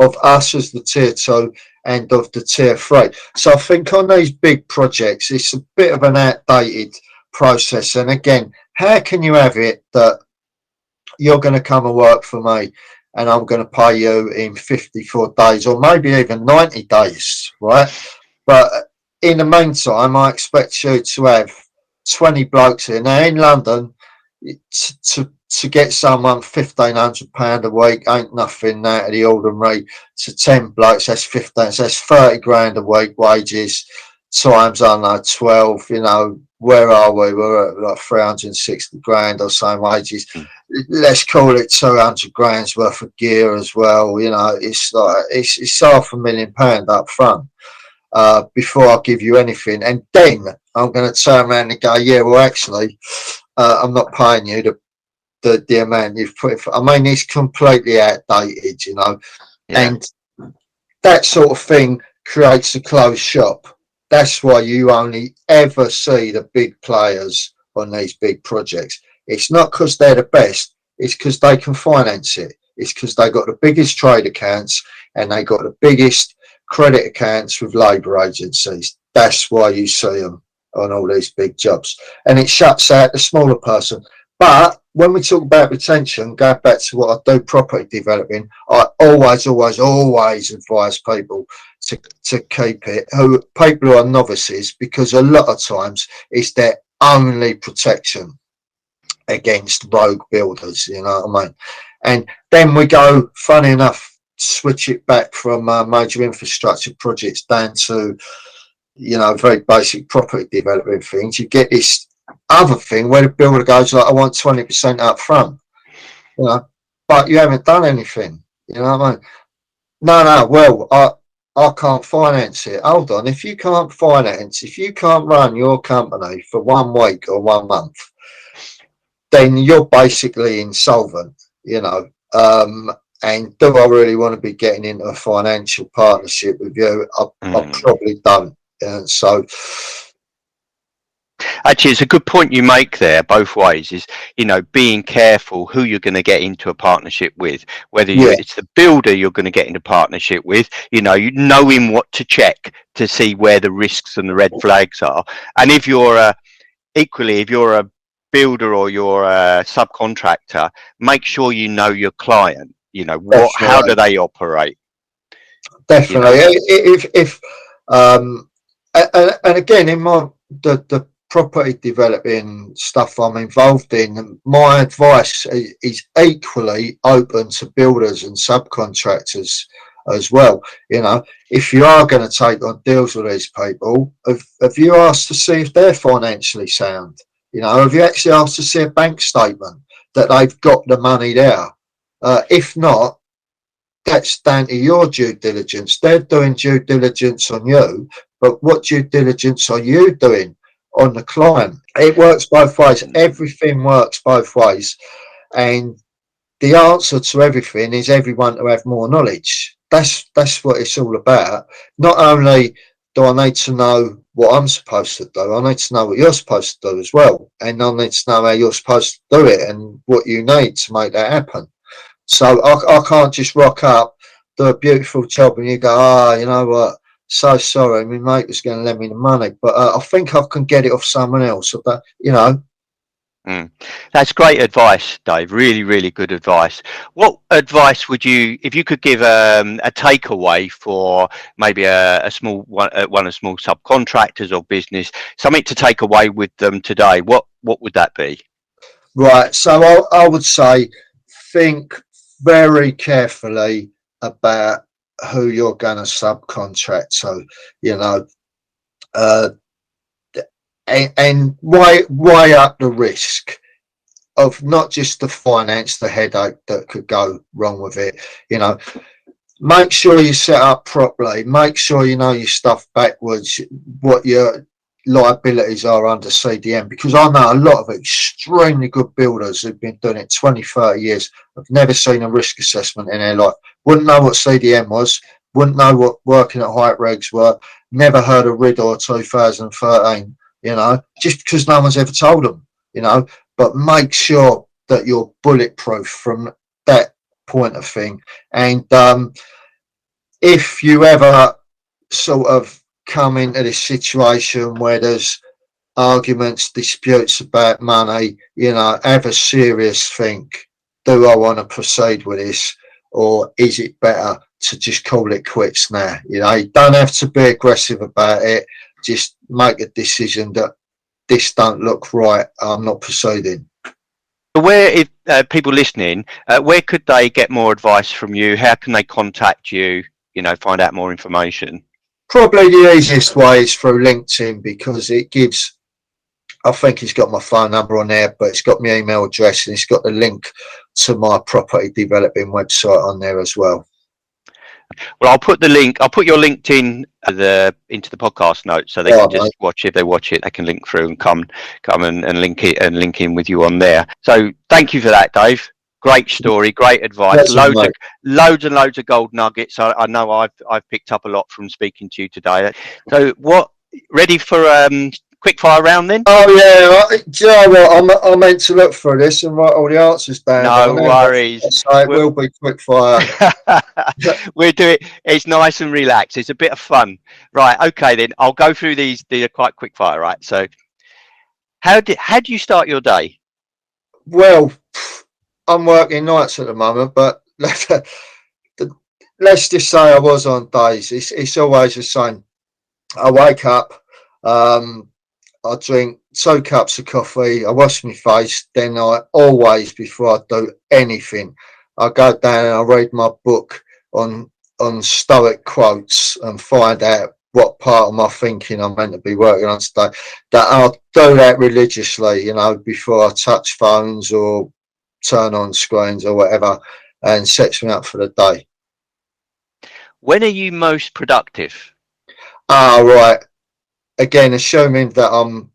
Of us as the Tier 2 and of the tier 3. So I think on these big projects, it's a bit of an outdated process. And again, how can you have it that you're going to come and work for me and I'm going to pay you in 54 days or maybe even 90 days, right? But in the meantime, I expect you to have 20 blokes here. Now, in London, to get someone £1,500 a week ain't nothing out of the ordinary. To 10 blokes, that's 15, so that's 30 grand a week wages times, I don't know, 12, you know, where are we? We're at like 360 grand or so wages. Let's call it 200 grand's worth of gear as well. You know, it's like, it's £500,000 up front. Before I give you anything, and then I'm going to turn around and go, yeah, well, actually, I'm not paying you the amount you've put in for. I mean, it's completely outdated, you know, and that sort of thing creates a closed shop. That's why you only ever see the big players on these big projects. It's not because they're the best, it's because they can finance it. It's because they got the biggest trade accounts and they got the biggest credit accounts with labour agencies. That's why you see them on all these big jobs, and it shuts out the smaller person. But when we talk about retention, going back to what I do, property developing, I always advise people to keep it, people who are novices, because a lot of times it's their only protection against rogue builders, you know what I mean? And then we go, funny enough, switch it back from major infrastructure projects down to, you know, very basic property development things. You get this other thing where the builder goes like, I want 20% up front, you know, but you haven't done anything, you know what I mean? No, well, I can't finance it. Hold on, if you can't run your company for 1 week or 1 month, then you're basically insolvent, you know. And do I really want to be getting into a financial partnership with you? I probably don't. And so, actually, it's a good point you make there both ways, is, you know, being careful who you're going to get into a partnership with, whether it's the builder you're going to get into partnership with, you knowing what to check to see where the risks and the red flags are. And if you're a builder or you're a subcontractor, make sure you know your client, you know, how do they operate? Definitely. If and again, in the property developing stuff I'm involved in, my advice is equally open to builders and subcontractors as well. You know, if you are going to take on deals with these people, have you asked to see if they're financially sound? You know, have you actually asked to see a bank statement that they've got the money there? If not, that's down to your due diligence. They're doing due diligence on you, but what due diligence are you doing on the client? It works both ways. Everything works both ways. And the answer to everything is everyone to have more knowledge. That's what it's all about. Not only do I need to know what I'm supposed to do, I need to know what you're supposed to do as well. And I need to know how you're supposed to do it and what you need to make that happen. So I can't just rock up, do a beautiful job, and you go, you know what, so sorry, my mate was going to lend me the money, but I think I can get it off someone else. But, you know. That's great advice, Dave. Really, really good advice. What advice would you, if you could give a takeaway for maybe a small one of small subcontractors or business, something to take away with them today? What would that be? Right. So I would say, think very carefully about who you're going to subcontract. So, you know, and weigh up the risk of not just the finance, the headache that could go wrong with it. You know, make sure you set up properly. Make sure you know your stuff backwards, what your liabilities are under CDM, because I know a lot of extremely good builders who've been doing it 20, 30 years, have never seen a risk assessment in their life, wouldn't know what CDM was, wouldn't know what working at height regs were, never heard of RIDOR 2013, you know, just because no one's ever told them, you know. But make sure that you're bulletproof from that point of thing. And if you ever sort of come into this situation where there's arguments, disputes about money, have a serious think. Do I want to proceed with this, or is it better to just call it quits now? You don't have to be aggressive about it. Just make a decision that this don't look right. I'm not proceeding. Where, if people listening, where could they get more advice from you? How can they contact you? Find out more information. Probably the easiest way is through LinkedIn, because it gives. I think it's got my phone number on there, but it's got my email address and it's got the link to my property developing website on there as well. Well, I'll put your LinkedIn into the podcast notes, so they can just watch it. If they watch it, they can link through and come and link it and link in with you on there. So thank you for that, Dave. Great story, great advice. Loads and loads of gold nuggets. I know I've picked up a lot from speaking to you today. So ready for quick fire round then? Oh yeah, do you know what? I meant to look for this and write all the answers down. No worries. So it will be quick fire. We'll do it. It's nice and relaxed. It's a bit of fun. Right. Okay then. I'll go through these. They're quite quick fire. Right. So, how do you start your day? Well, I'm working nights at the moment, but let's just say I was on days. It's always the same. I wake up. I drink 2 cups of coffee, I wash my face, then I always, before I do anything, I go down and I read my book on Stoic quotes and find out what part of my thinking I'm meant to be working on today. That I'll do that religiously, before I touch phones or turn on screens or whatever, and sets me up for the day. When are you most productive? Right. Again, assuming that I'm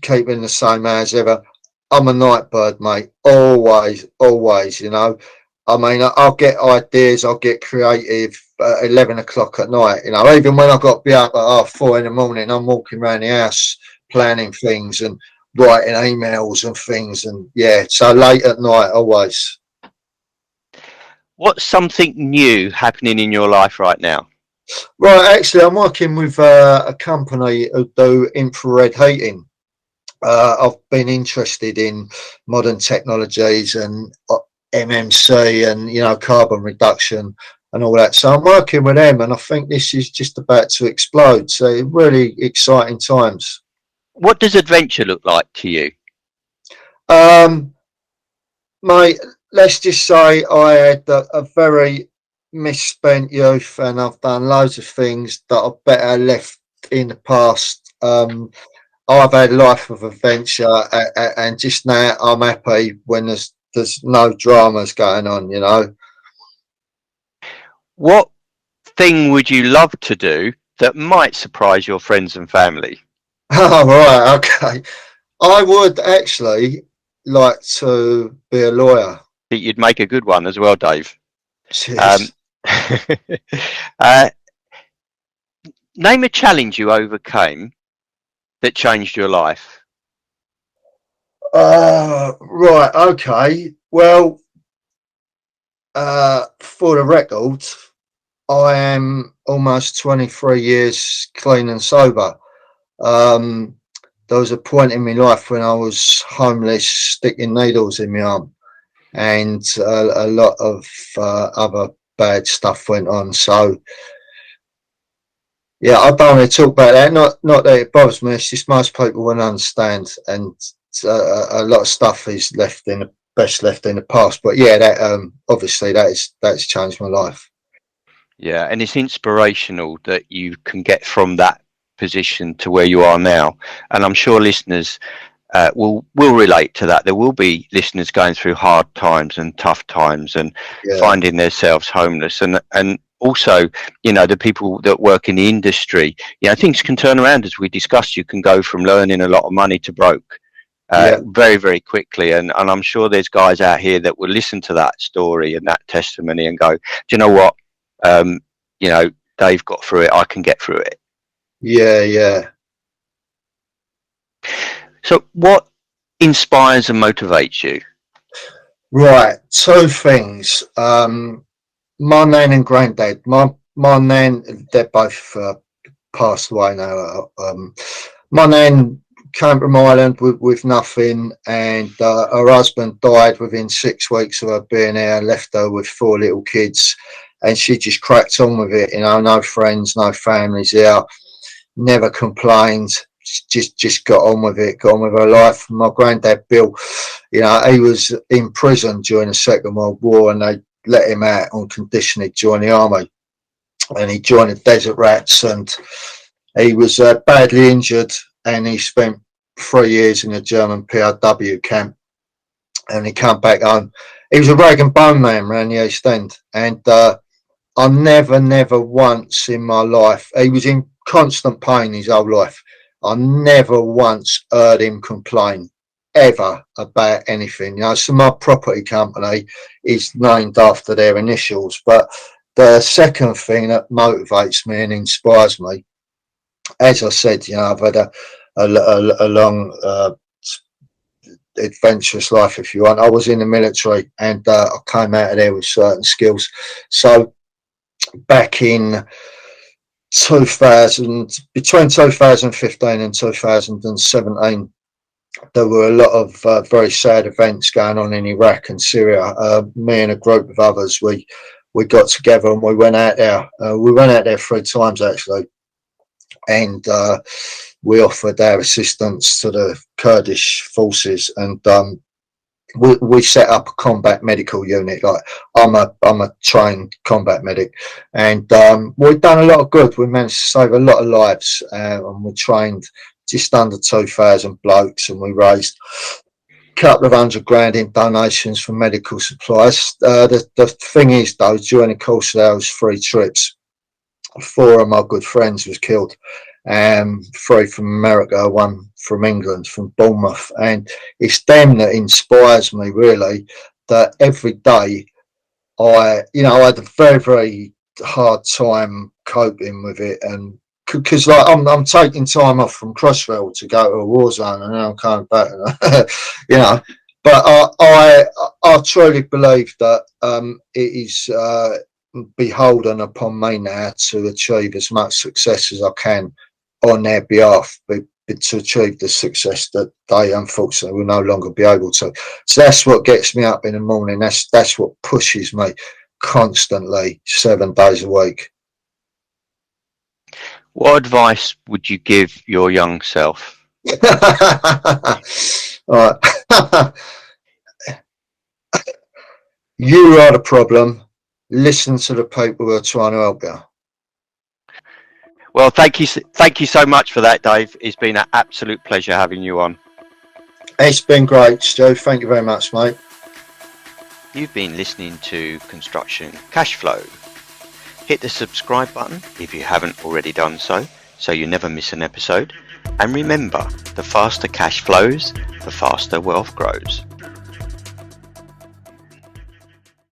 keeping the same hours ever, I'm a night bird, mate. Always. I mean, I'll get ideas, I'll get creative at 11 o'clock at night. Even when I've got to be up at 4 in the morning, I'm walking around the house planning things and writing emails and things. And yeah, so late at night, always. What's something new happening in your life right now? Right, actually, I'm working with a company who do infrared heating. I've been interested in modern technologies and MMC and carbon reduction and all that. So I'm working with them, and I think this is just about to explode. So really exciting times. What does adventure look like to you? Mate, let's just say I had a very misspent youth, and I've done loads of things that are better left in the past. I've had a life of adventure, and just now I'm happy when there's no dramas going on. What thing would you love to do that might surprise your friends and family? Oh, right, okay. I would actually like to be a lawyer. I think you'd make a good one as well, Dave. Cheers. Name a challenge you overcame that changed your life. Right, okay. Well, for the record, I am almost 23 years clean and sober. There was a point in my life when I was homeless, sticking needles in my arm, and a lot of other bad stuff went on. So yeah, I don't want to talk about that. Not that it bothers me. It's just most people won't understand, and a lot of stuff is best left in the past. But yeah, that obviously that's changed my life. Yeah, and it's inspirational that you can get from that position to where you are now, and I'm sure listeners will relate to that. There will be listeners going through hard times and tough times and finding themselves homeless, and also the people that work in the industry. Things can turn around, as we discussed. You can go from earning a lot of money to broke very, very quickly, and I'm sure there's guys out here that will listen to that story and that testimony and go, do you know what, Dave got through it, I can get through it. Yeah. So what inspires and motivates you? Right, 2 things. My nan and granddad. My my nan, they're both passed away now. My nan came from Ireland with nothing, and her husband died within 6 weeks of her being here, left her with 4 little kids, and she just cracked on with it. No friends, no families here, never complained. Just got on with it, got on with her life. My granddad Bill, he was in prison during the Second World War, and they let him out on condition he'd join the army, and he joined the Desert Rats, and he was badly injured, and he spent 3 years in a German POW camp, and he came back home. He was a rag and bone man around the East End, and I never once in my life, he was in constant pain his whole life. I never once heard him complain ever about anything. So my property company is named after their initials, but the second thing that motivates me and inspires me, as I said, I've had a long adventurous life, if you want. I was in the military, and I came out of there with certain skills. So back in 2000, between 2015 and 2017, there were a lot of very sad events going on in Iraq and Syria. Me and a group of others, we got together and we went out there. We went out there 3 times actually, and we offered our assistance to the Kurdish forces, and we set up a combat medical unit. Like I'm a trained combat medic, and we've done a lot of good. We managed to save a lot of lives, and we trained just under 2,000 blokes, and we raised a couple of $100,000 in donations for medical supplies. The thing is, though, during the course of those 3 trips, 4 of my good friends was killed. 3 from America, 1 from England, from Bournemouth, and it's them that inspires me really. That every day I had a very hard time coping with it, and because like I'm taking time off from Crossrail to go to a war zone, and then I'm coming back, But I truly believe that it is beholden upon me now to achieve as much success as I can on their behalf, but to achieve the success that they unfortunately will no longer be able to. So that's what gets me up in the morning. That's what pushes me constantly, 7 days a week. What advice would you give your young self? All right. You are the problem. Listen to the people who are trying to help you. Well, thank you so much for that, Dave. It's been an absolute pleasure having you on. It's been great, Stu. Thank you very much, mate. You've been listening to Construction Cashflow. Hit the subscribe button if you haven't already done so you never miss an episode. And remember, the faster cash flows, the faster wealth grows.